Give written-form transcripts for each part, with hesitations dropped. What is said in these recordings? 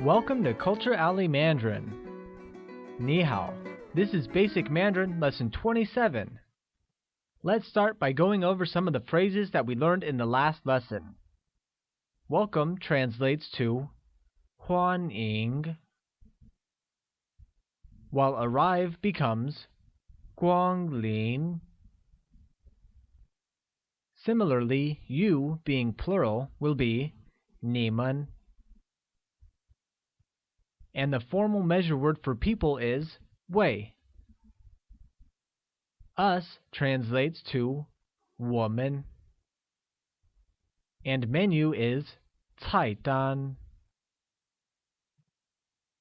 Welcome to CultureAlley Mandarin. Ni hao. This is Basic Mandarin Lesson 27. Let's start by going over some of the phrases that we learned in the last lesson. Welcome translates to 欢迎, while arrive becomes 光临. Similarly, you, being plural, will be 你们. And the formal measure word for people is 位. Us translates to 我们. And menu is 菜单.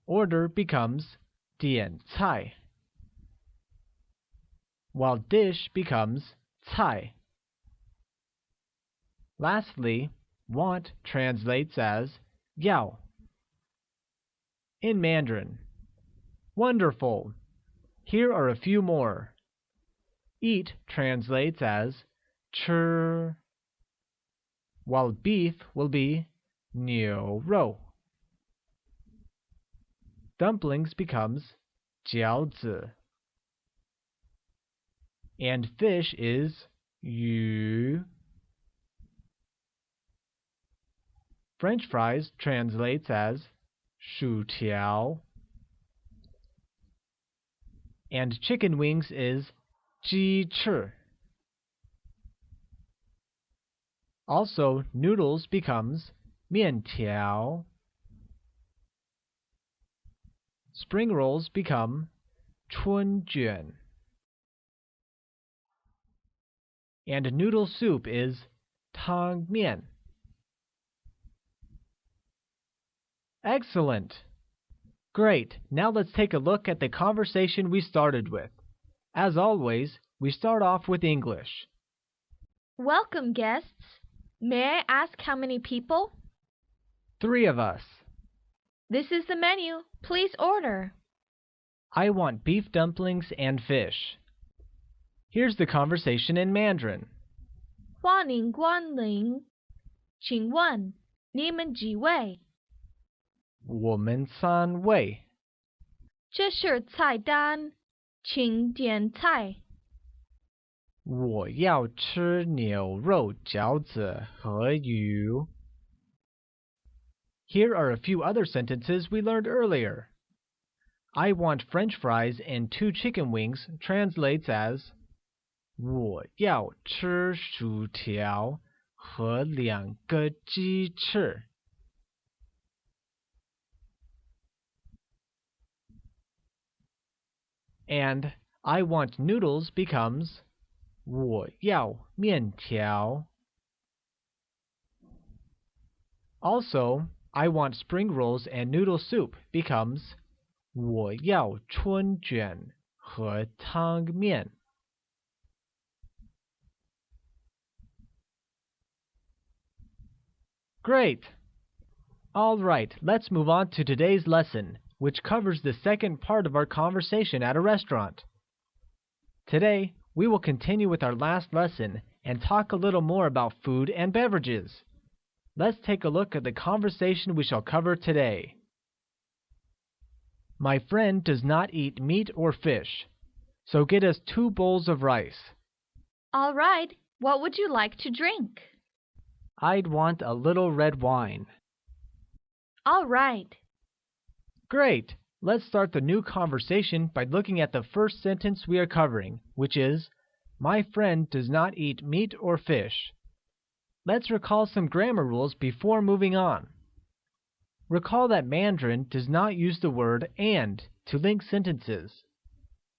Order becomes 点菜, while dish becomes 菜. Lastly, want translates as 要. In Mandarin. Wonderful! Here are a few more. Eat translates as 吃, while beef will be 牛肉. Dumplings becomes 饺子, and fish is 鱼. French fries translates as 薯条, and chicken wings is 鸡翅. Also, noodles becomes 面条. Spring rolls become 春卷. And noodle soup is 汤面. Excellent! Great! Now let's take a look at the conversation we started with. As always, we start off with English. Welcome, guests. May I ask how many people? 3 of us. This is the menu. Please order. I want beef dumplings and fish. Here's the conversation in Mandarin. 欢迎光临。请问你们几位？我们3位。这是菜单，请点菜。我要吃牛肉饺子和鱼。Here are a few other sentences we learned earlier. I want French fries and 2 chicken wings translates as 我要吃薯条和2个鸡翅。And I want noodles becomes 我要面条。Also, I want spring rolls and noodle soup becomes 我要春卷和汤面。Great! All right, let's move on to today's lesson, which covers the second part of our conversation at a restaurant. Today, we will continue with our last lesson and talk a little more about food and beverages. Let's take a look at the conversation we shall cover today. My friend does not eat meat or fish, so get us 2 bowls of rice. All right. What would you like to drink? I'd want a little red wine. All right. Great! Let's start the new conversation by looking at the first sentence we are covering, which is, My friend does not eat meat or fish. Let's recall some grammar rules before moving on. Recall that Mandarin does not use the word and to link sentences.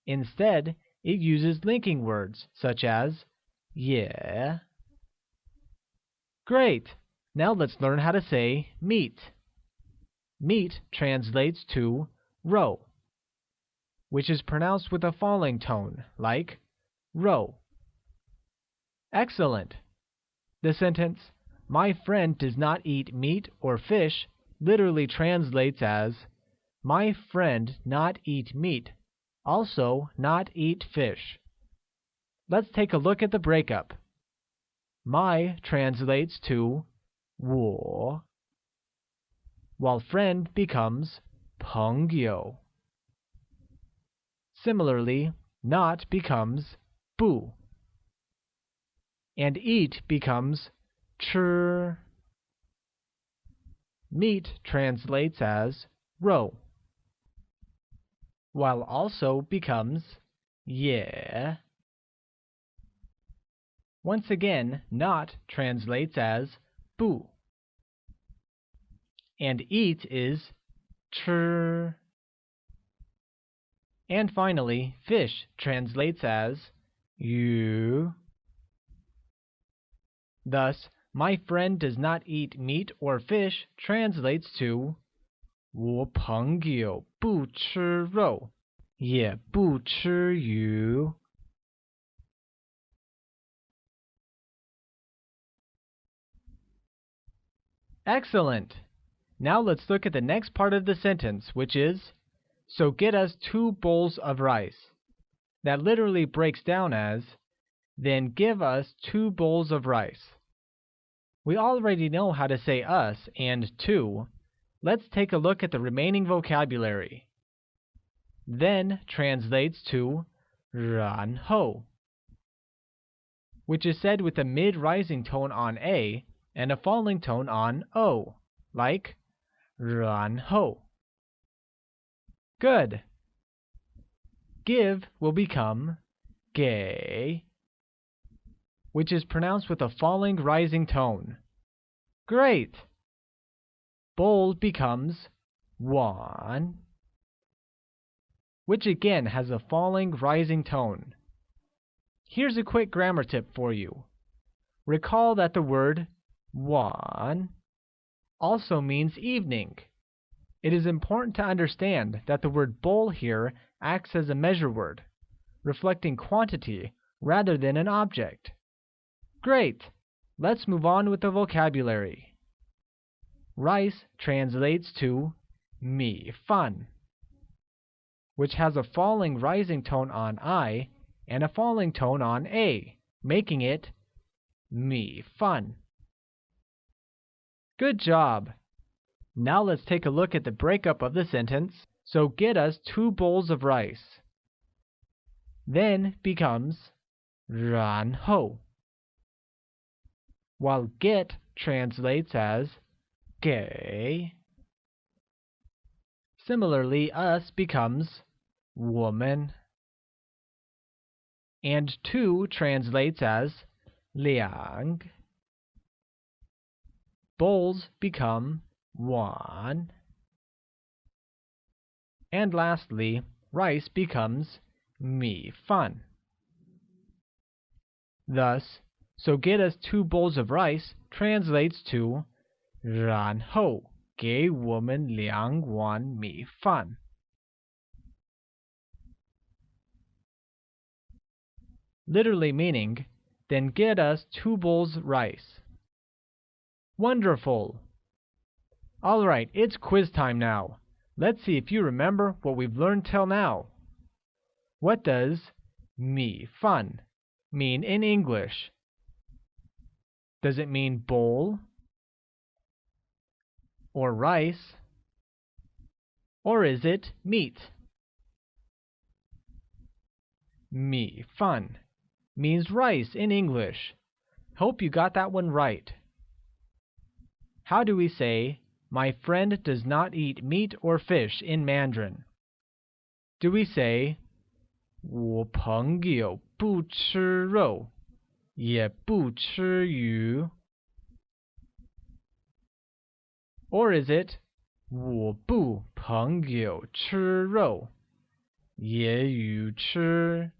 Instead, it uses linking words such as yeah. Great! Now let's learn how to say meat. Meat translates to row, which is pronounced with a falling tone, like row. Excellent! The sentence, My friend does not eat meat or fish, literally translates as, My friend not eat meat, also not eat fish. Let's take a look at the breakup. My translates to 我 while friend becomes 朋友. Similarly, not becomes 不, and eat becomes 吃. Meat translates as 肉, while also becomes 也. Once again, not translates as 不, and eat is 吃. And finally, fish translates as 鱼. Thus, my friend does not eat meat or fish translates to 我朋友不吃肉，也不吃鱼。Excellent! Now let's look at the next part of the sentence, which is, so get us 2 bowls of rice. That literally breaks down as, then give us 2 bowls of rice. We already know how to say us and 2. Let's take a look at the remaining vocabulary. Then translates to 然后, which is said with a mid-rising tone on A and a falling tone on O, like 然后. Good. Give will become 给, which is pronounced with a falling rising tone. Great! Bowl becomes 碗, which again has a falling rising tone. Here's a quick grammar tip for you. Recall that the word 晚 also means evening. It is important to understand that the word bowl here acts as a measure word, reflecting quantity rather than an object. Great! Let's move on with the vocabulary. Rice translates to 米饭, which has a falling rising tone on I and a falling tone on A, making it 米饭. Good job! Now let's take a look at the breakup of the sentence, so get us 2 bowls of rice. Then becomes 然后, while get translates as 给. Similarly, us becomes 我们, and 2 translates as 两. Bowls become 碗. And lastly, rice becomes 米饭. Thus, so get us 2 bowls of rice translates to 然后给我们2碗米饭. Literally meaning, then get us 2 bowls rice. Wonderful! Alright, it's quiz time now. Let's see if you remember what we've learned till now. What does 米饭 mean in English? Does it mean bowl? Or rice? Or is it meat? 米饭 means rice in English. Hope you got that one right. How do we say, my friend does not eat meat or fish in Mandarin? Do we say, 我朋友不吃肉，也不吃鱼? Or is it, 我不朋友吃肉，也鱼吃?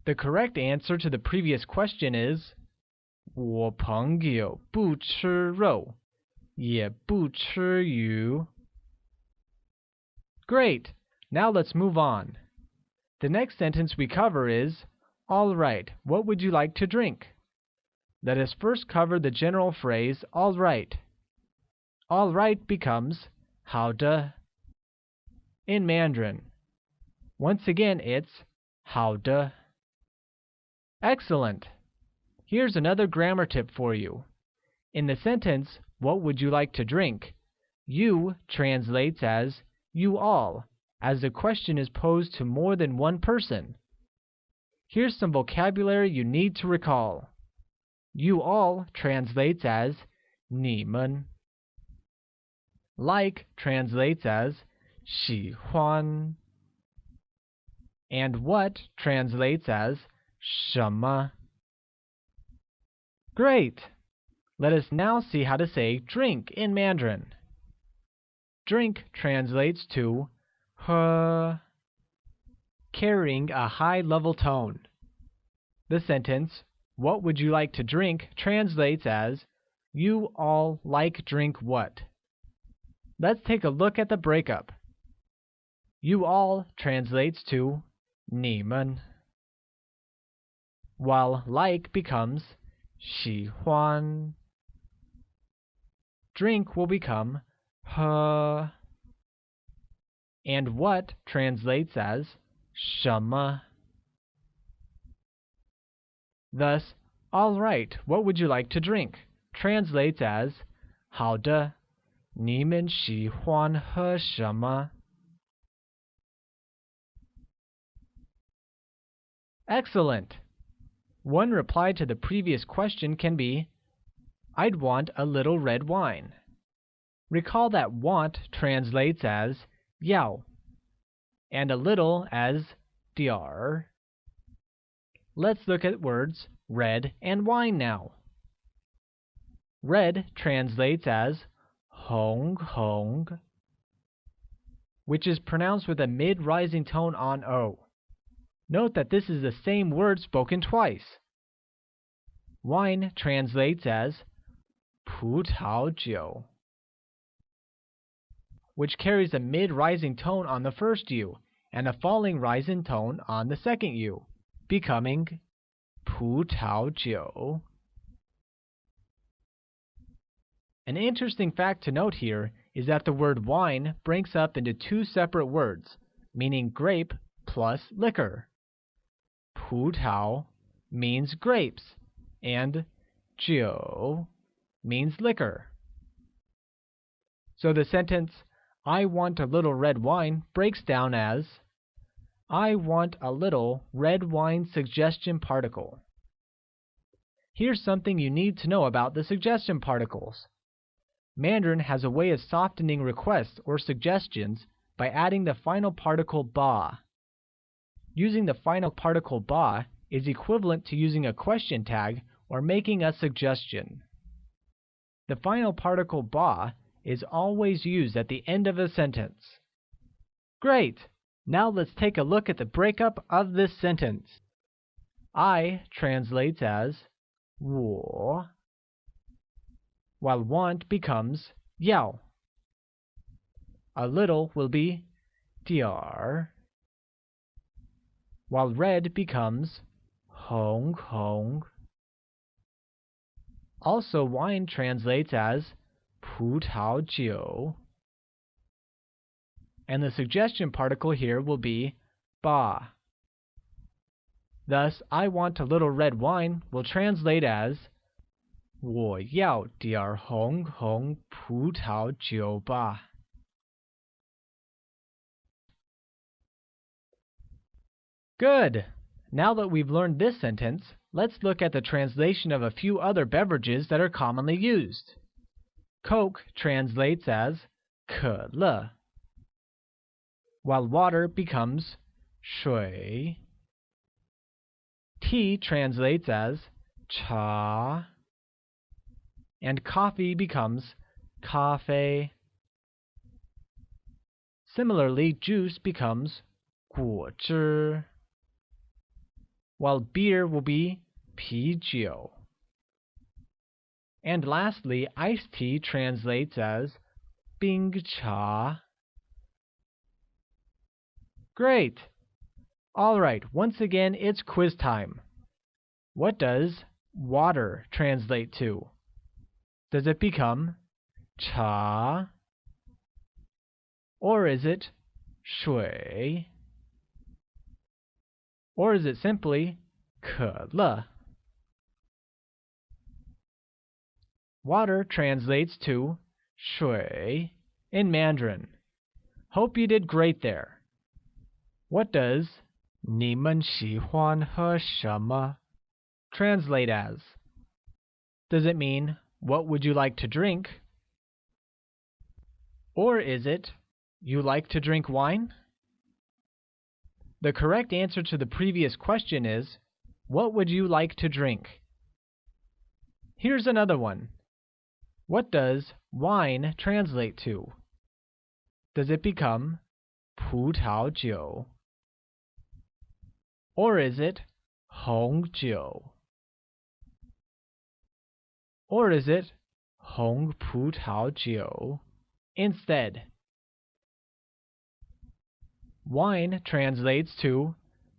The correct answer to the previous question is, 我朋友不吃肉，也不吃鱼. Great! Now let's move on. The next sentence we cover is, all right, what would you like to drink? Let us first cover the general phrase, all right. All right becomes 好的 in Mandarin. Once again, it's 好的. Excellent! Here's another grammar tip for you. In the sentence, what would you like to drink? You translates as you all, as the question is posed to more than one person. Here's some vocabulary you need to recall. You all translates as 你们. Like translates as 喜欢. And what translates as 什么. Great! Let us now see how to say drink in Mandarin. Drink translates to 喝, carrying a high-level tone. The sentence, what would you like to drink, translates as you all like drink what? Let's take a look at the breakup. You all translates to 你们, while like becomes 喜欢. Drink will become 喝, and what translates as 什么. Thus, all right, what would you like to drink? Translates as 好的，你们喜欢喝什么? Excellent! One reply to the previous question can be, I'd want a little red wine. Recall that want translates as 要, and a little as 点儿. Let's look at words red and wine now. Red translates as 红, which is pronounced with a mid-rising tone on O. Note that this is the same word spoken twice. Wine translates as 葡萄酒, which carries a mid-rising tone on the first U and a falling rising tone on the second U, becoming 葡萄酒. An interesting fact to note here is that the word wine breaks up into two separate words, meaning grape plus liquor. 葡萄 means grapes, and 酒 means liquor. So the sentence, I want a little red wine, breaks down as I want a little red wine suggestion particle. Here's something you need to know about the suggestion particles. Mandarin has a way of softening requests or suggestions by adding the final particle ba. Using the final particle ba is equivalent to using a question tag or making a suggestion. The final particle ba is always used at the end of a sentence. Great! Now let's take a look at the breakup of this sentence. I translates as 我, while want becomes 要. A little will be 点儿, while red becomes 红. Also, wine translates as 葡萄酒, and the suggestion particle here will be ba. Thus, I want a little red wine will translate as 我要点红葡萄酒吧. Good! Now that we've learned this sentence, let's look at the translation of a few other beverages that are commonly used. Coke translates as 可乐, while water becomes 水. Tea translates as 茶, and coffee becomes 咖啡. Similarly, juice becomes 果汁, while beer will be 啤酒. And lastly, iced tea translates as 冰茶. Great! Alright, once again, it's quiz time. What does water translate to? Does it become 茶? Or is it 水? Or is it simply 可乐? Water translates to 水 in Mandarin. Hope you did great there. What does 你们喜欢喝什么 translate as? Does it mean, what would you like to drink? Or is it, you like to drink wine? The correct answer to the previous question is, what would you like to drink? Here's another one. What does wine translate to? Does it become 葡萄酒? Or is it 红酒? Or is it 红葡萄酒 instead? Wine translates to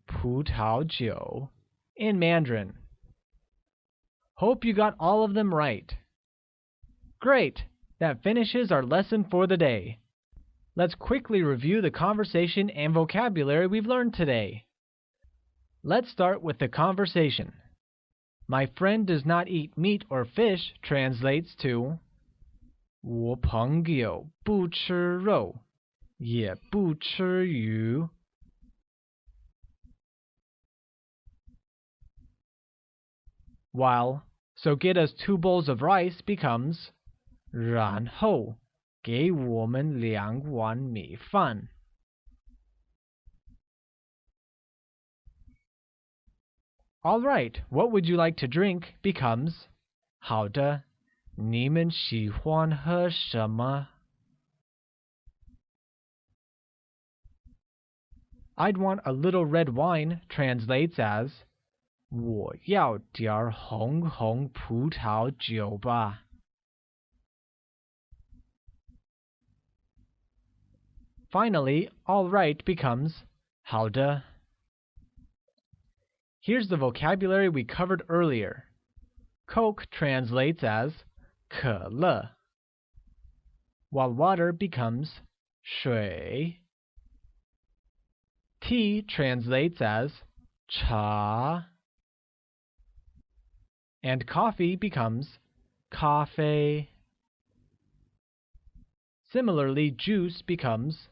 葡萄酒 in Mandarin. Hope you got all of them right. Great! That finishes our lesson for the day. Let's quickly review the conversation and vocabulary we've learned today. Let's start with the conversation. My friend does not eat meat or fish translates to 我朋友不吃肉，也不吃鱼。While so get us 2 bowls of rice becomes 然后给我们2碗米饭。All right, what would you like to drink becomes 好的，你们喜欢喝什么 I'd want a little red wine translates as 我要点红红葡萄酒吧。Finally, all right becomes 好的。Here's the vocabulary we covered earlier. Coke translates as 可乐, while water becomes 水. Tea translates as 茶, and coffee becomes 咖啡. Similarly, juice becomes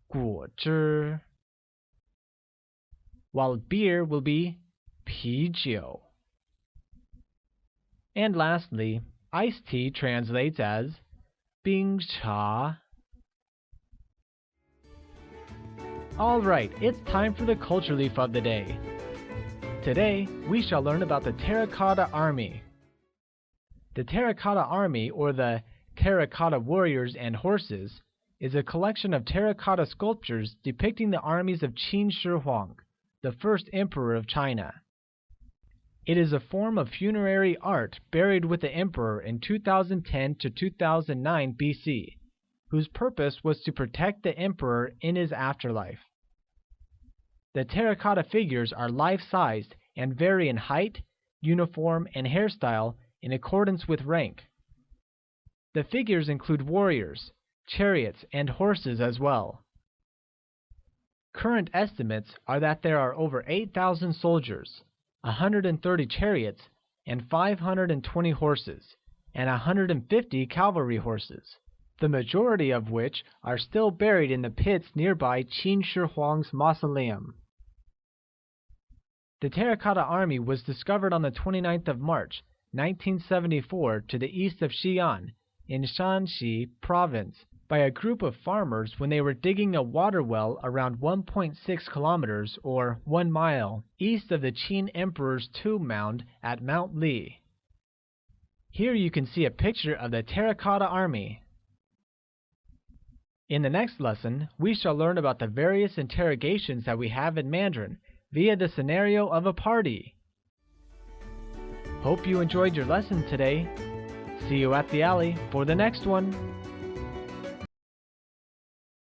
果汁, while beer will be 啤酒. And lastly, iced tea translates as 冰茶. All right, it's time for the culture leaf of the day. Today, we shall learn about the Terracotta Army. The Terracotta Army, or the Terracotta Warriors and Horses, is a collection of terracotta sculptures depicting the armies of Qin Shi Huang, the first emperor of China. It is a form of funerary art buried with the emperor in 2010 to 2009 BC, whose purpose was to protect the emperor in his afterlife. The terracotta figures are life-sized and vary in height, uniform, and hairstyle in accordance with rank. The figures include warriors, chariots, and horses as well. Current estimates are that there are over 8,000 soldiers, 130 chariots, and 520 horses, and 150 cavalry horses, the majority of which are still buried in the pits nearby Qin Shi Huang's mausoleum. The Terracotta Army was discovered on the 29th of March, 1974 to the east of Xi'an, in Shanxi Province, by a group of farmers when they were digging a water well around 1.6 kilometers, or 1 mile, east of the Qin Emperor's tomb mound at Mount Li. Here you can see a picture of the Terracotta Army. In the next lesson, we shall learn about the various interrogations that we have in Mandarin via the scenario of a party. Hope you enjoyed your lesson today. See you at the alley for the next one.